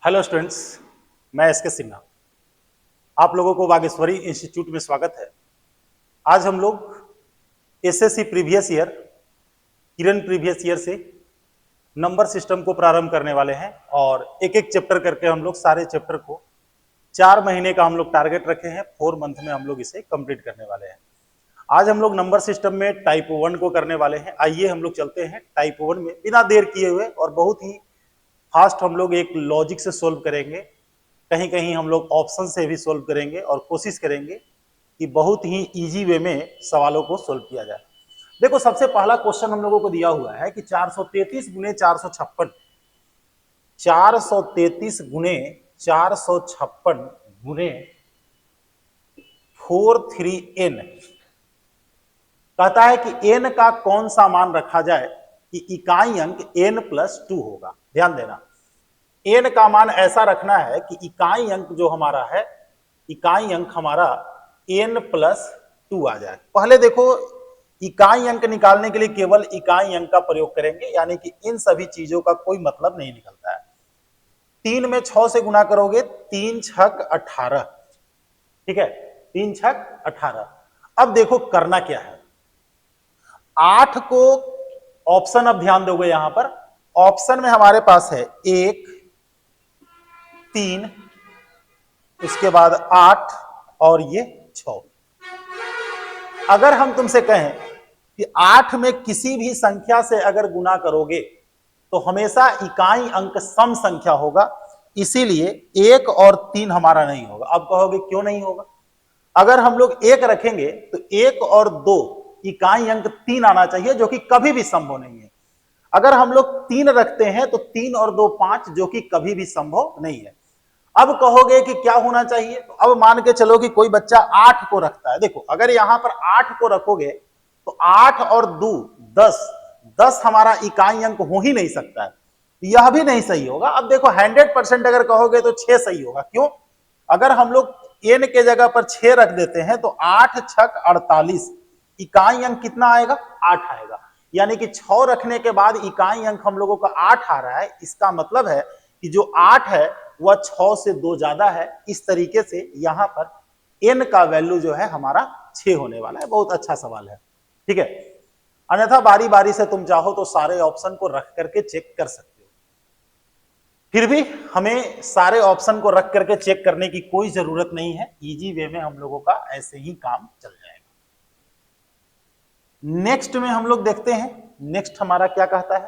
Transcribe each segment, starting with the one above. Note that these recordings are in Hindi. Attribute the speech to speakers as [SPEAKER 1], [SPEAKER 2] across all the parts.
[SPEAKER 1] हेलो स्टूडेंट्स, मैं एस के सिन्हा। आप लोगों को बागेश्वरी इंस्टीट्यूट में स्वागत है। आज हम लोग एसएससी प्रीवियस ईयर, किरण प्रीवियस ईयर से नंबर सिस्टम को प्रारंभ करने वाले हैं और एक एक चैप्टर करके हम लोग सारे चैप्टर को 4 महीने का हम लोग टारगेट रखे हैं। 4 मंथ में हम लोग इसे कंप्लीट करने वाले हैं। आज हम लोग नंबर सिस्टम में टाइप 1 को करने वाले हैं। आइए हम लोग चलते हैं टाइप 1 में बिना देर किए हुए, और बहुत ही फास्ट हम लोग एक लॉजिक से सोल्व करेंगे। कहीं कहीं हम लोग ऑप्शन से भी सोल्व करेंगे और कोशिश करेंगे कि बहुत ही इजी वे में सवालों को सोल्व किया जाए। देखो, सबसे पहला क्वेश्चन हम लोगों को दिया हुआ है कि 433 गुने 456, 433 गुने 456 गुने 43n। कहता है कि n का कौन सा मान रखा जाए कि इकाई अंक n+2 होगा। ध्यान देना, n का मान ऐसा रखना है कि इकाई अंक जो हमारा है, इकाई अंक हमारा n+2 आ जाए। पहले देखो, इकाई अंक निकालने के लिए केवल इकाई अंक का प्रयोग करेंगे, यानी कि इन सभी चीजों का कोई मतलब नहीं निकलता है। 3 में 6 से गुना करोगे, 3 छक 18। ठीक है, 3 छक 18। अब देखो करना क्या है। 8 को ऑप्शन, अब ध्यान दोगे यहां पर ऑप्शन में हमारे पास है 1, 3, उसके बाद 8 और ये 6। अगर हम तुमसे कहें कि 8 में किसी भी संख्या से अगर गुना करोगे तो हमेशा इकाई अंक सम संख्या होगा, इसीलिए 1 और 3 हमारा नहीं होगा। अब कहोगे क्यों नहीं होगा? अगर हम लोग 1 रखेंगे तो 1 और 2 इकाई अंक 3 आना चाहिए, जो कि कभी भी संभव नहीं है। अगर हम लोग 3 रखते हैं तो 3 और 2 5, जो कि कभी भी संभव नहीं है। अब कहोगे कि क्या होना चाहिए, तो अब मान के चलो कि कोई बच्चा 8 को रखता है। देखो, अगर यहां पर 8 को रखोगे तो 8 और 2 10, 10 हमारा इकाई अंक हो ही नहीं सकता है, यह भी नहीं सही होगा। अब देखो 100% अगर कहोगे तो 6 सही होगा। क्यों? अगर हम लोग n के जगह पर 6 रख देते हैं तो 8 छक 48, इकाई अंक कितना आएगा? 8 आएगा। यानी कि 6 रखने के बाद इकाई अंक हम लोगों का 8 आ रहा है। इसका मतलब है कि जो 8 है वह 6 से 2 ज्यादा है। इस तरीके से यहां पर n का वैल्यू जो है हमारा 6 होने वाला है। बहुत अच्छा सवाल है, ठीक है। अन्यथा बारी बारी से तुम चाहो तो सारे ऑप्शन को रख करके चेक कर सकते हो। फिर भी हमें सारे ऑप्शन को रख करके चेक करने की कोई जरूरत नहीं है। इजी वे में हम लोगों का ऐसे ही काम चल जाएगा। नेक्स्ट में हम लोग देखते हैं, नेक्स्ट हमारा क्या कहता है।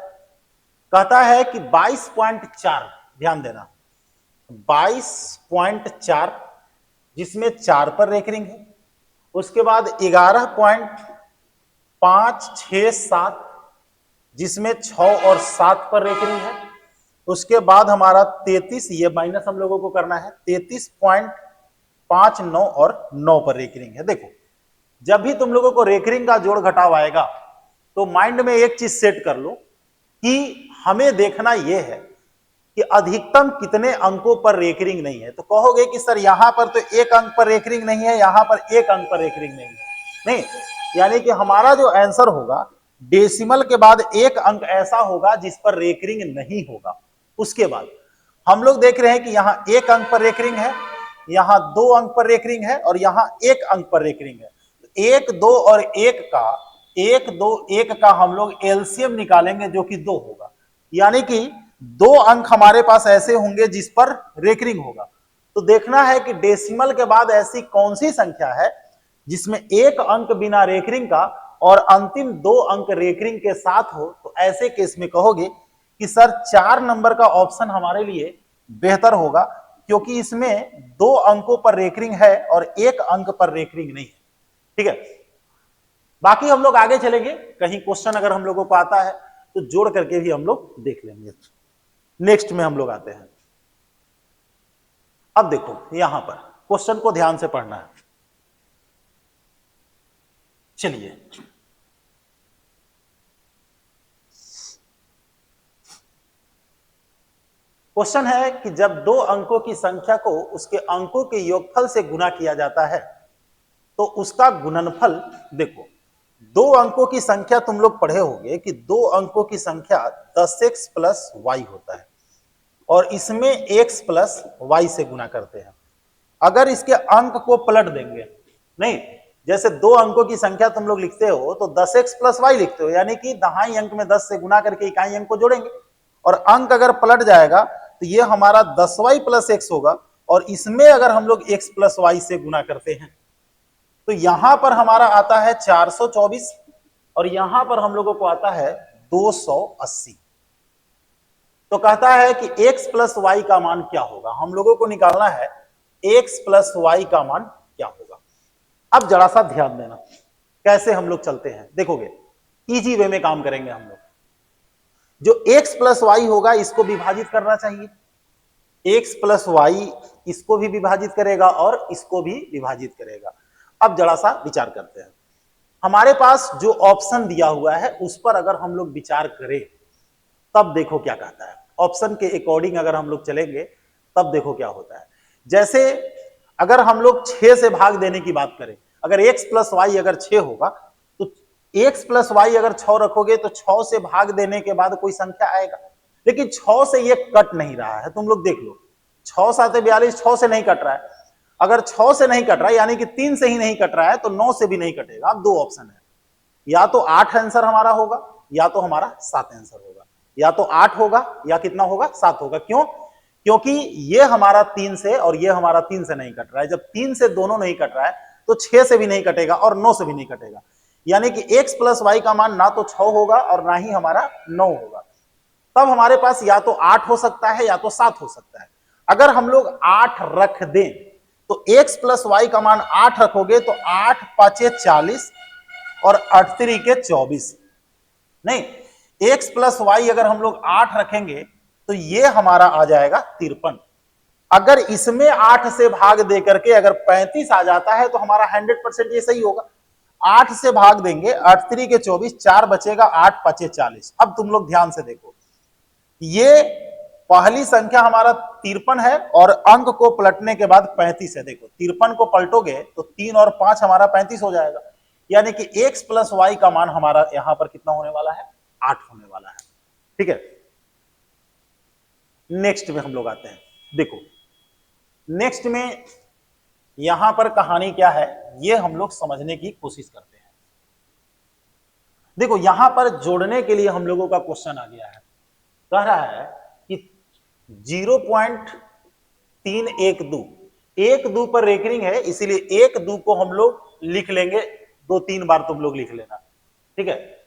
[SPEAKER 1] कहता है कि 22.4, ध्यान देना 22.4, जिसमें 4 पर रेकरिंग है। उसके बाद 11.567, जिसमें 6 और 7 पर रेकरिंग है। उसके बाद हमारा 33, ये माइनस हम लोगों को करना है, 33.59 और 9 पर रेकरिंग है। देखो, जब भी तुम लोगों को रेकरिंग का जोड़ घटाव आएगा तो माइंड में एक चीज सेट कर लो कि हमें देखना यह है कि अधिकतम कितने अंकों पर रेकरिंग नहीं है। तो कहोगे कि सर यहां पर तो 1 अंक पर रेकरिंग नहीं है, यहां पर 1 अंक पर रेकरिंग नहीं है। नहीं, यानी कि हमारा जो आंसर होगा, डेसिमल के बाद 1 अंक ऐसा होगा जिस पर रेकरिंग नहीं होगा। उसके बाद हम लोग देख रहे हैं कि यहां 1 अंक पर रेकरिंग है, यहां 2 अंक पर रेकरिंग है और यहां 1 अंक पर रेकरिंग है। 1 2 और 1 का 1 2 1 का हम लोग एलसीएम निकालेंगे, जो कि 2 होगा। यानी कि 2 अंक हमारे पास ऐसे होंगे जिस पर रेकरिंग होगा। तो देखना है कि डेसिमल के बाद ऐसी कौन सी संख्या है जिसमें 1 अंक बिना रेकरिंग का और अंतिम 2 अंक रेकरिंग के साथ हो। तो ऐसे केस में कहोगे कि सर 4 नंबर का ऑप्शन हमारे लिए बेहतर होगा, क्योंकि इसमें 2 अंकों पर रेकरिंग है और 1 अंक पर रेकरिंग नहीं है। ठीक है, बाकी हम लोग आगे चलेंगे। कहीं क्वेश्चन अगर हम लोगों को आता है तो जोड़ करके भी हम लोग देख लेंगे। नेक्स्ट में हम लोग आते हैं। अब देखो, यहां पर क्वेश्चन को ध्यान से पढ़ना है। चलिए, क्वेश्चन है कि जब 2 अंकों की संख्या को उसके अंकों के योगफल से गुना किया जाता है तो उसका गुणनफल। देखो, 2 अंकों की संख्या तुम लोग पढ़े होंगे कि 2 अंकों की संख्या 10x + y होता है। और इसमें x प्लस वाई से गुना करते हैं। अगर इसके अंक को पलट देंगे, नहीं, जैसे दो अंकों की संख्या तुम लोग लिखते हो तो 10x प्लस वाई लिखते हो, यानी कि दहाई अंक में 10 से गुना करके इकाई अंक को जोड़ेंगे, और अंक अगर पलट जाएगा तो ये हमारा 10y प्लस x होगा, और इसमें अगर हम लोग x प्लस वाई से गुना करते हैं तो यहां पर हमारा आता है 424 और यहां पर हम लोगों को आता है 280। तो कहता है कि x प्लस वाई का मान क्या होगा, हम लोगों को निकालना है x प्लस वाई का मान क्या होगा। अब जरा सा ध्यान देना कैसे हम लोग चलते हैं, देखोगे इजी वे में काम करेंगे हम लोग। जो x प्लस वाई होगा इसको विभाजित करना चाहिए, x प्लस वाई इसको भी विभाजित करेगा और इसको भी विभाजित करेगा। अब जरा सा विचार करते हैं, हमारे पास जो ऑप्शन दिया हुआ है उस पर अगर हम लोग विचार करें तब देखो क्या कहता है। ऑप्शन के अकॉर्डिंग अगर हम लोग चलेंगे तब देखो क्या होता है। जैसे अगर हम लोग 6 से भाग देने की बात करें, अगर x प्लस वाई अगर 6 होगा तो x प्लस वाई अगर 6 रखोगे तो 6 से भाग देने के बाद कोई संख्या आएगा, लेकिन 6 से ये कट नहीं रहा है। तुम लोग देख लो, 6 7 42, 6 से नहीं कट रहा है। अगर 6 से नहीं कट रहा है यानी कि 3 से ही नहीं कट रहा है तो 9 से भी नहीं कटेगा। अब दो ऑप्शन है, या तो 8 आंसर हमारा होगा या तो हमारा 7 आंसर होगा, या तो 8 होगा या कितना होगा 7 होगा। क्यों? क्योंकि ये हमारा 3 से और ये हमारा 3 से नहीं कट रहा है। जब 3 से दोनों नहीं कट रहा है तो 6 से भी नहीं कटेगा और 9 से भी नहीं कटेगा, यानी कि x प्लस वाई का मान ना तो 6 होगा और ना ही हमारा 9 होगा। तब हमारे पास या तो 8 हो सकता है या तो 7 हो सकता है। अगर हम लोग 8 रख दें तो x प्लस वाई का मान 8 रखोगे तो 8 5 40 और 8 3 के 24, नहीं, x प्लस वाई अगर हम लोग 8 रखेंगे तो ये हमारा आ जाएगा 53। अगर इसमें 8 से भाग दे करके अगर 35 आ जाता है तो हमारा 100% ये सही होगा। 8 से भाग देंगे, 8 3 के 24, 4 बचेगा, 8 5 40। अब तुम लोग ध्यान से देखो, ये पहली संख्या हमारा 53 है और अंक को पलटने के बाद 35 है। देखो 53 को पलटोगे तो 3 और 5 हमारा 35 हो जाएगा, यानी कि x प्लस वाई का मान हमारा यहां पर कितना होने वाला है, 8 होने वाला है। ठीक है, नेक्स्ट में हम लोग आते हैं। देखो नेक्स्ट में यहां पर कहानी क्या है ये हम लोग समझने की कोशिश करते हैं। देखो यहां पर जोड़ने के लिए हम लोगों का क्वेश्चन आ गया है, कह रहा है कि 0.312 एक दो पर रेकरिंग है, इसीलिए एक दो को हम लोग लिख लेंगे, 2-3 बार तुम लोग लिख लेना। ठीक है,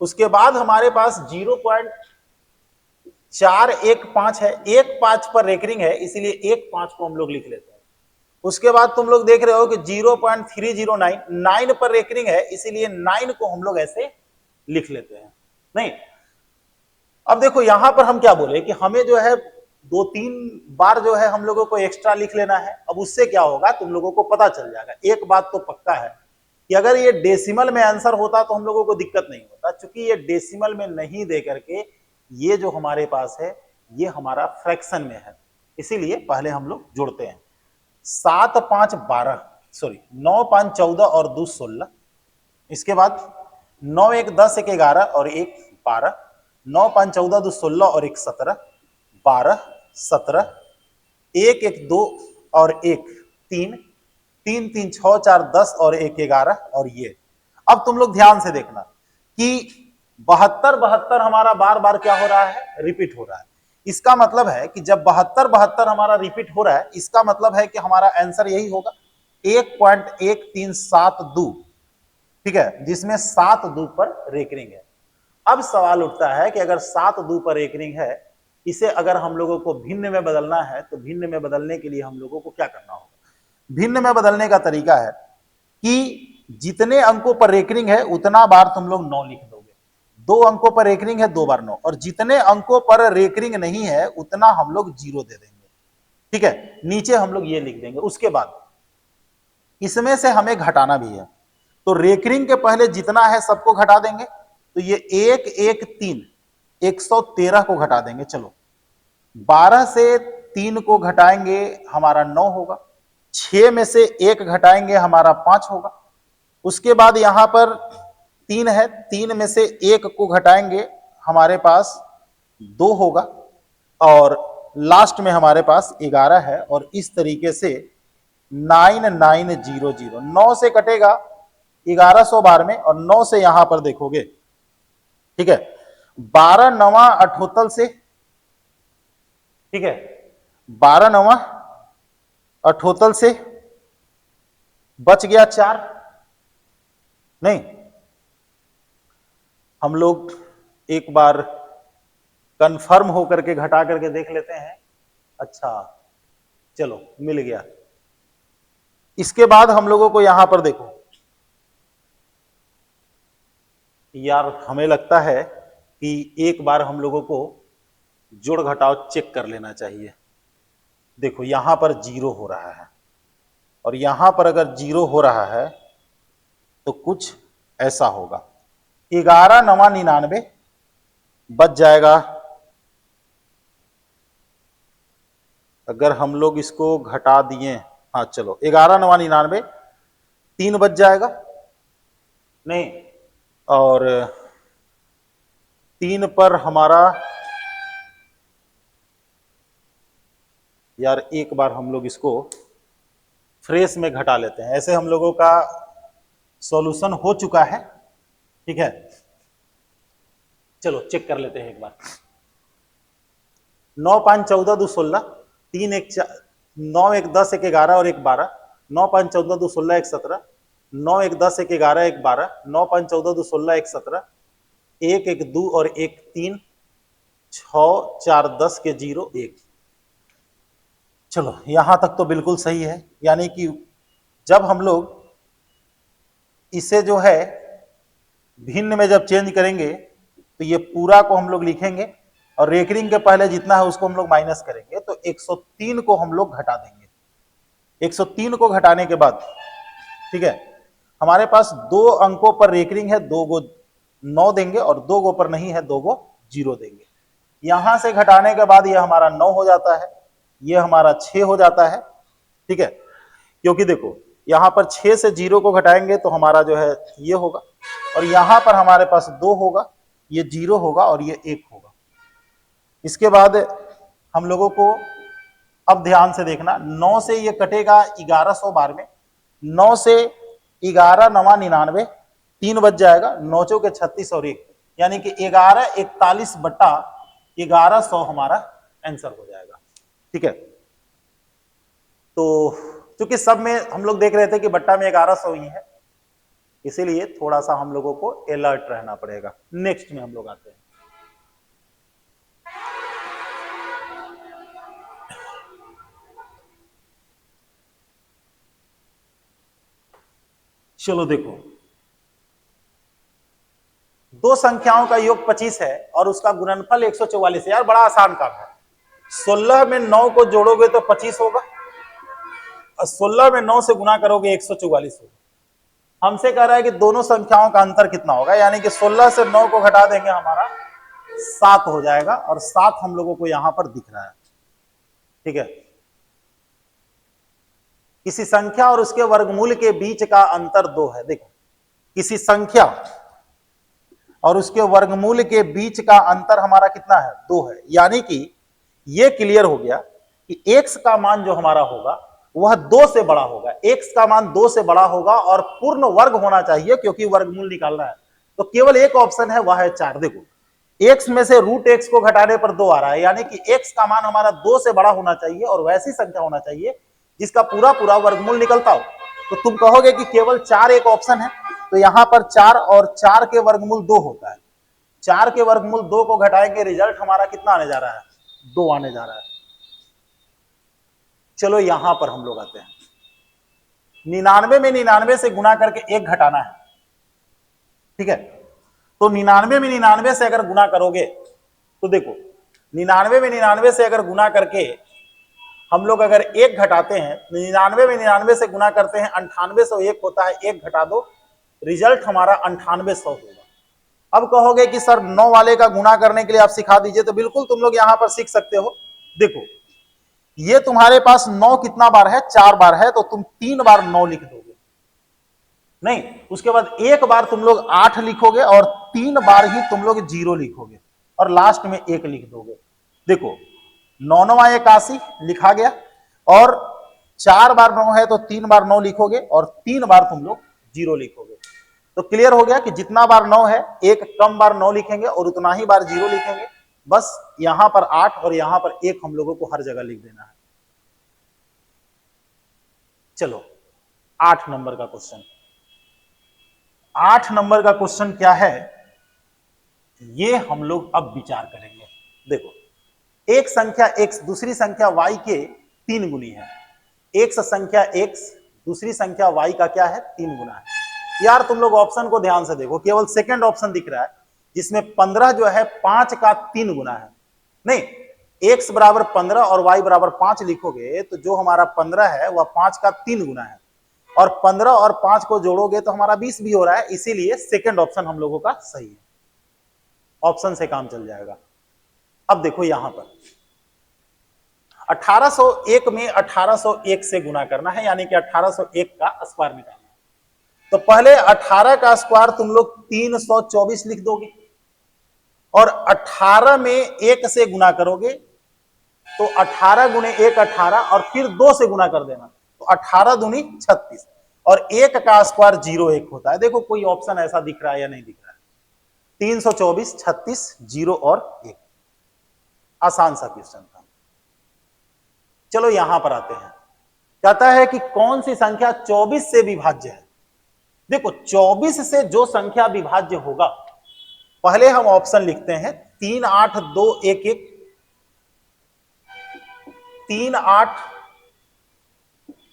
[SPEAKER 1] उसके बाद हमारे पास 0.415 है, 1.5 पर रेकरिंग है, इसीलिए 1.5 को हम लोग लिख लेते हैं। उसके बाद तुम लोग देख रहे हो कि 0.309 9 पर रेकरिंग है, इसीलिए 9 को हम लोग ऐसे लिख लेते हैं। नहीं, अब देखो यहां पर हम क्या बोले कि हमें जो है 2-3 बार जो है हम लोगों को एक्स्ट्रा लिख लेना है। अब उससे क्या होगा तुम लोगों को पता चल जाएगा। एक बात तो पक्का है कि अगर ये डेसिमल में आंसर होता तो हम लोगों को दिक्कत नहीं होता, क्योंकि ये डेसिमल में नहीं दे करके ये जो हमारे पास है ये हमारा फ्रैक्शन में है, इसीलिए पहले हम लोग जोड़ते हैं। 7 5 12, सॉरी 9 5 14 और 2 16, इसके बाद 9 1 10 1 11 और 1 12, 9 5 14 2 16 और 1 17, 12 17, 1 1 2 और 1 3, 3 3 6 4 10 और 1 11 और ये। अब तुम लोग ध्यान से देखना कि 72 72 हमारा बार बार क्या हो रहा है, रिपीट हो रहा है। इसका मतलब है कि जब 72 72 हमारा रिपीट हो रहा है, इसका मतलब है कि हमारा आंसर यही होगा 1.1372। ठीक है, जिसमें 7 2 पर रेकरिंग है। अब सवाल उठता है कि अगर 7 2 पर रेकरिंग है, इसे अगर हम लोगों को भिन्न में बदलना है तो भिन्न में बदलने के लिए हम लोगों को क्या करना होगा। भिन्न में बदलने का तरीका है कि जितने अंकों पर रेकरिंग है उतना बार तुम लोग 9 लिख दोगे। 2 अंकों पर रेकरिंग है 2 बार 9, और जितने अंकों पर रेकरिंग नहीं है उतना हम लोग 0 दे देंगे। ठीक है, नीचे हम लोग ये लिख देंगे। उसके बाद इसमें से हमें घटाना भी है, तो रेकरिंग के पहले जितना है सबको घटा देंगे। तो ये 1 1 3 113 को घटा देंगे। चलो 12 से 3 को घटाएंगे हमारा 9 होगा, 6 में से 1 घटाएंगे हमारा 5 होगा। उसके बाद यहां पर 3 है, 3 में से 1 को घटाएंगे हमारे पास 2 होगा, और लास्ट में हमारे पास 11 है और इस तरीके से 9900, 9 से कटेगा 1100 बार में और 9 से यहां पर देखोगे, ठीक है, 12 नवा 78 से, ठीक है, 12 नवा 78 से बच गया 4, नहीं, हम लोग एक बार कंफर्म होकर के घटा करके देख लेते हैं। अच्छा चलो मिल गया। इसके बाद हम लोगों को यहां पर देखो यार, हमें लगता है कि एक बार हम लोगों को जोड़ घटाव चेक कर लेना चाहिए। देखो यहां पर 0 हो रहा है और यहां पर अगर 0 हो रहा है तो कुछ ऐसा होगा, 11 नवा 99 बच जाएगा। अगर हम लोग इसको घटा दिए, हाँ चलो 11 नवा 99 3 बच जाएगा, नहीं, और 3 पर हमारा, यार एक बार हम लोग इसको फ्रेश में घटा लेते हैं, ऐसे हम लोगों का सॉल्यूशन हो चुका है, ठीक है। चलो चेक कर लेते हैं एक बार। 9 5 14 2 16, 3 1 9 1 10 1 11 और 1 12, 9 5 14 2 16 1 17, 9 1 10 1 11 1 12, 9 5 14 2 16 1 17, 1 1 2 और 1 3, 6 4 10 के 0 1। चलो यहां तक तो बिल्कुल सही है, यानी कि जब हम लोग इसे जो है भिन्न में जब चेंज करेंगे तो ये पूरा को हम लोग लिखेंगे और रेकरिंग के पहले जितना है उसको हम लोग माइनस करेंगे, तो 103 को हम लोग घटा देंगे। 103 को घटाने के बाद, ठीक है, हमारे पास 2 अंकों पर रेकरिंग है, 2 गो 9 देंगे और 2 गो पर नहीं है, 2 गो 0 देंगे। यहां से घटाने के बाद ये हमारा 9 हो जाता है, ये हमारा 6 हो जाता है, ठीक है, क्योंकि देखो यहां पर 6 से 0 को घटाएंगे तो हमारा जो है ये होगा और यहां पर हमारे पास 2 होगा, ये 0 होगा और ये 1 होगा। इसके बाद हम लोगों को अब ध्यान से देखना, 9 से ये कटेगा 1100 बार में, 9 से 11 नवा 99 3 बच जाएगा, 9 चौके 36 और 1, यानी कि 11 41 बटा 1100 हमारा आंसर हो जाएगा, ठीक है। तो क्योंकि सब में हम लोग देख रहे थे कि बट्टा में 1100 ही है, इसीलिए थोड़ा सा हम लोगों को अलर्ट रहना पड़ेगा। नेक्स्ट में हम लोग आते हैं। चलो देखो, दो संख्याओं का योग 25 है और उसका गुणनफल 144 है। यार बड़ा आसान काम है, 16 में 9 को जोड़ोगे तो 25 होगा और 16 में 9 से गुना करोगे 144 होगा। हमसे कह रहा है कि दोनों संख्याओं का अंतर कितना होगा, यानी कि 16 से 9 को घटा देंगे हमारा 7 हो जाएगा और 7 हम लोगों को यहां पर दिख रहा है, ठीक है। किसी संख्या और उसके वर्गमूल के बीच का अंतर 2 है। देखो, किसी संख्या और उसके वर्गमूल के बीच का अंतर हमारा कितना है, 2 है, यानी कि यह क्लियर हो गया कि x का मान जो हमारा होगा वह 2 से बड़ा होगा। x का मान 2 से बड़ा होगा और पूर्ण वर्ग होना चाहिए क्योंकि वर्गमूल निकालना है, तो केवल एक ऑप्शन है, वह है 4। देखो x में से रूट x को घटाने पर 2 आ रहा है, यानी कि x का मान हमारा 2 से बड़ा होना चाहिए और वैसी संख्या होना चाहिए जिसका पूरा पूरा वर्गमूल निकलता हो। तो तुम कहोगे कि केवल 4 एक ऑप्शन है, तो यहां पर 4 और 4 के वर्गमूल 2 होता है। 4 के वर्गमूल 2 को घटाएंगे, रिजल्ट हमारा कितना आने जा रहा है, 2 आने जा रहा है। चलो यहां पर हम लोग आते हैं, 99 में 99 से गुना करके 1 घटाना है, ठीक है। तो 99 में 99 से अगर गुना करोगे तो देखो 99 में 99 से अगर गुना करके हम लोग अगर 1 घटाते हैं, 99 में 99 से गुना करते हैं 9801 होता है, 1 घटा दो, रिजल्ट हमारा 9800 होगा। अब कहोगे कि सर 9 वाले का गुना करने के लिए आप सिखा दीजिए, तो बिल्कुल तुम लोग यहां पर सीख सकते हो। देखो ये तुम्हारे पास 9 कितना बार है, 4 बार है, तो तुम 3 बार 9 लिख दोगे, नहीं उसके बाद 1 बार तुम लोग 8 लिखोगे और 3 बार ही तुम लोग 0 लिखोगे और लास्ट में 1 लिख दोगे। देखो 9 81 लिखा गया, और 4 बार 9 है तो 3 बार 9 लिखोगे और 3 बार तुम लोग 0 लिखोगे। तो क्लियर हो गया कि जितना बार 9 है एक कम बार 9 लिखेंगे और उतना ही बार 0 लिखेंगे। बस यहां पर 8 और यहां पर 1 हम लोगों को हर जगह लिख देना है। चलो 8 नंबर का क्वेश्चन। 8 नंबर का क्वेश्चन क्या है, ये हम लोग अब विचार करेंगे। देखो, एक संख्या x दूसरी संख्या y के 3 गुनी है। एक संख्या x दूसरी संख्या y का क्या है, 3 गुना है। यार तुम लोग ऑप्शन को ध्यान से देखो, केवल सेकंड ऑप्शन दिख रहा है जिसमें 15 जो है 5 का 3 गुना है। नहीं, x बराबर 15 और y बराबर 5 लिखोगे तो जो हमारा 15 है वह 5 का 3 गुना है, और 15 और 5 को जोड़ोगे तो हमारा 20 भी हो रहा है। इसीलिए सेकंड ऑप्शन हम लोगों का सही है, ऑप्शन से काम चल जाएगा। अब देखो यहां पर 1801 में 1801 से गुना करना है, यानी कि 1801 का स्क्वायर निकालना है। तो पहले 18 का स्क्वायर तुम लोग 324 लिख दोगे, और 18 में 1 से गुना करोगे तो 18 गुने 1 18, और फिर 2 से गुना कर देना तो 18 दूनी 36, और 1 का स्क्वायर 01 होता है। देखो कोई ऑप्शन ऐसा दिख रहा है या नहीं दिख रहा है? 324, 36, 0 और 1। आसान सा क्वेश्चन था। चलो यहां पर आते हैं, कहता है कि कौन सी संख्या 24 से विभाज्य है। देखो 24 से जो संख्या विभाज्य होगा, पहले हम ऑप्शन लिखते हैं 3 8 2 1 1, 3 8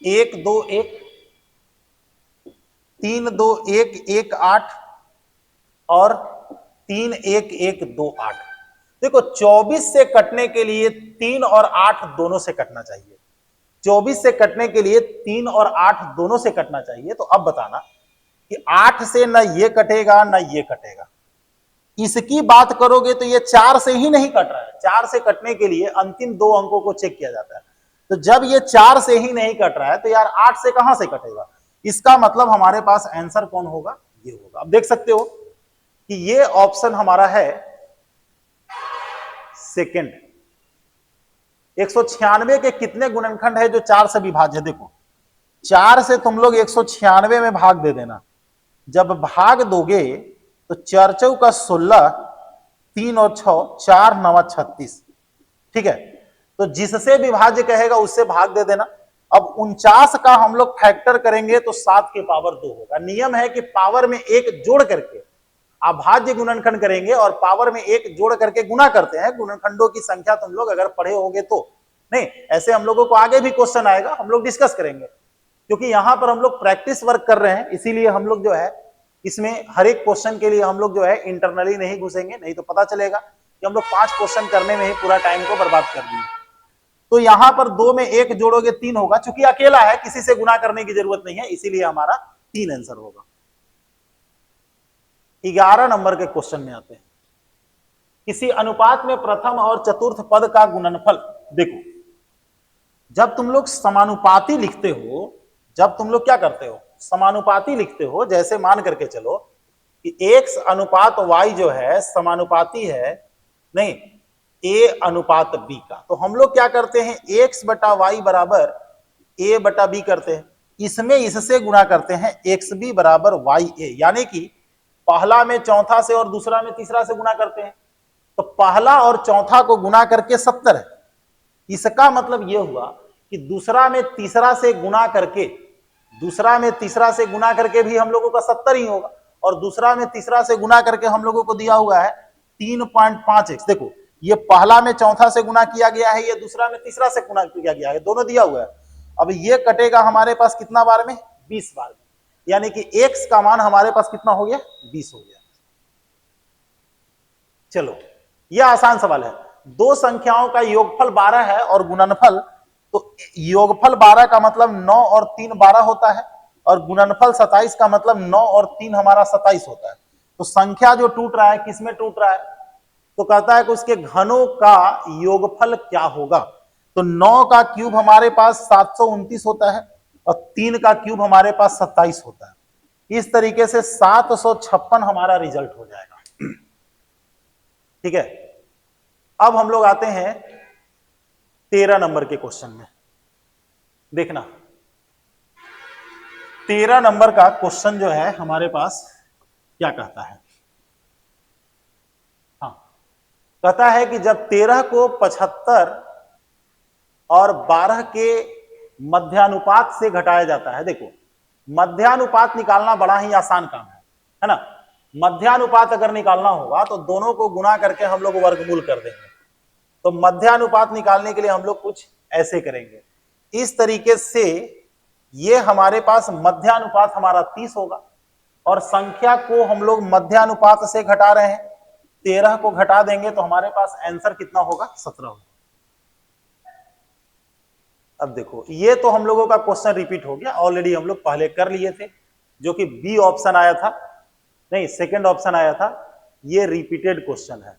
[SPEAKER 1] 1 2 1, 3 2 1 1 8 और 3 1 1 2 8। देखो 24 से कटने के लिए 3 और 8 दोनों से कटना चाहिए। 24 से कटने के लिए 3 और 8 दोनों से कटना चाहिए। तो अब बताना कि 8 से ना ये कटेगा ना ये कटेगा। इसकी बात करोगे तो ये 4 से ही नहीं कट रहा है। 4 से कटने के लिए अंतिम 2 अंकों को चेक किया जाता है। तो जब ये 4 से ही नहीं कट रहा है तो यार 8 से कहां से कटेगा? इसका मतलब हमारे पास आंसर कौन होगा? ये होगा। अब देख सकते हो कि ये ऑप्शन हमारा है सेकंड। 196 के कितने गुणनखंड है जो 4 से विभाज्य है? देखो 4 से तुम लोग 196 में भाग दे देना। जब भाग दोगे तो 4 चौका 16, 3 और 6 4 9 36। ठीक है, तो जिससे विभाज्य कहेगा उससे भाग दे देना। अब 49 का हम लोग फैक्टर करेंगे तो 7 के पावर 2 होगा। नियम है कि पावर में 1 जोड़ करके अभाज्य गुणनखंड करेंगे, और पावर में 1 जोड़ करके गुना करते हैं। गुणनखंडों की संख्या तुम लोग अगर पढ़े होगे तो, नहीं ऐसे हम लोगों को आगे भी क्वेश्चन आएगा, हम लोग डिस्कस करेंगे। क्योंकि यहां पर हम लोग प्रैक्टिस वर्क कर रहे हैं, इसीलिए हम लोग जो है इसमें हर एक क्वेश्चन के लिए हम लोग जो है इंटरनली नहीं घुसेंगे, नहीं तो पता चलेगा कि हम लोग 5 क्वेश्चन करने में ही पूरा टाइम को बर्बाद कर दिए। तो यहां पर 2 में 1 जोड़ोगे 3 होगा। चूंकि अकेला है, किसी से गुना करने की जरूरत नहीं है, इसीलिए हमारा 3 आंसर होगा। 11 नंबर के क्वेश्चन में आते हैं। किसी अनुपात में प्रथम और चतुर्थ पद का गुणनफल। देखो जब तुम लोग समानुपाती लिखते हो, जब तुम लोग क्या करते हो, समानुपाती लिखते हो, जैसे मान करके चलो कि x अनुपात y जो है समानुपाती है, नहीं a अनुपात b का, तो हम लोग क्या करते हैं x बटा y बराबर a बटा b करते हैं। इसमें इससे गुणा करते हैं xb बराबर ya, यानी कि पहला में चौथा से और दूसरा में तीसरा से गुणा करते हैं। तो पहला और चौथा को गुणा करके 70 है। इसका मतलब यह हुआ कि दूसरा में तीसरा से गुणा करके, दूसरा में तीसरा से गुणा करके भी हम लोगों का 70 ही होगा, और दूसरा में तीसरा से गुणा करके हम लोगों को दिया हुआ है 3.5x। देखो ये पहला में चौथा से गुणा किया गया है, ये दूसरा में तीसरा से गुणा किया गया है, दोनों दिया हुआ है। अब ये कटेगा हमारे पास कितना बार में? 20 बार में, यानी कि x का मान हमारे पास कितना हो गया? 20 हो गया। चलो यह आसान सवाल है। दो संख्याओं का योगफल 12 है और गुणनफल, तो योगफल 12 का मतलब 9 और 3 12 होता है, और गुणनफल 27 का मतलब 9 और 3 हमारा 27 होता है। तो संख्या जो टूट रहा है किसमें टूट रहा है? तो कहता है कि उसके घनों का योगफल क्या होगा। तो 9 का क्यूब हमारे पास 729 होता है, और 3 का क्यूब हमारे पास 27 होता है। इस तरीके से 756 हमारा रिजल्ट हो जाएगा। ठीक है, अब हम लोग आते हैं 13 नंबर के क्वेश्चन में देखना, 13 नंबर का क्वेश्चन जो है हमारे पास क्या कहता है। हाँ, कहता है कि जब 13 को 75 और 12 के मध्यानुपात से घटाया जाता है। देखो, मध्यानुपात निकालना बड़ा ही आसान काम है ना। मध्यानुपात अगर निकालना होगा तो दोनों को गुणा करके हम लोग वर्गमूल कर देंगे। तो मध्यानुपात निकालने के लिए हम लोग कुछ ऐसे करेंगे, इस तरीके से ये हमारे पास मध्यानुपात हमारा 30 होगा और संख्या को हम लोग मध्यानुपात से घटा रहे हैं, 13 को घटा देंगे तो हमारे पास आंसर कितना होगा, 17 होगा। अब देखो, ये तो हम लोगों का क्वेश्चन रिपीट हो गया, ऑलरेडी हम लोग पहले कर लिए थे, जो कि बी ऑप्शन आया था, नहीं सेकंड ऑप्शन आया था, ये रिपीटेड क्वेश्चन है।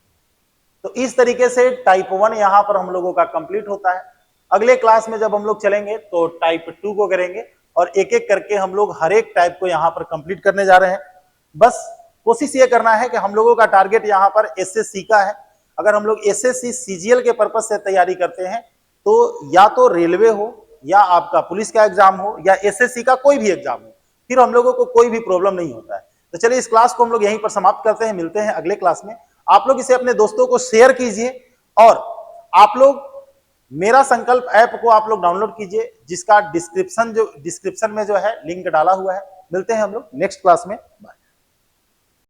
[SPEAKER 1] तो इस तरीके से टाइप 1 यहां पर हम लोगों का कंप्लीट होता है। अगले क्लास में जब हम लोग चलेंगे तो टाइप 2 को करेंगे और एक एक करके हम लोग हर एक टाइप को यहां पर कंप्लीट करने जा रहे हैं। बस कोशिश ये करना है कि हम लोगों का टारगेट यहां पर एसएससी का है। अगर हम लोग एसएससी सीजीएल के पर्पज से तैयारी करते हैं तो या तो रेलवे हो या आपका पुलिस का एग्जाम हो या एसएससी का कोई भी एग्जाम हो, फिर हम लोगों को कोई भी प्रॉब्लम नहीं होता है। तो चलिए इस क्लास को हम लोग यहीं पर समाप्त करते हैं, मिलते हैं अगले क्लास में। आप लोग इसे अपने दोस्तों को शेयर कीजिए और आप लोग मेरा संकल्प ऐप को आप लोग डाउनलोड कीजिए, जिसका डिस्क्रिप्शन में जो है लिंक डाला हुआ है। मिलते हैं हम लोग नेक्स्ट क्लास में, बाय।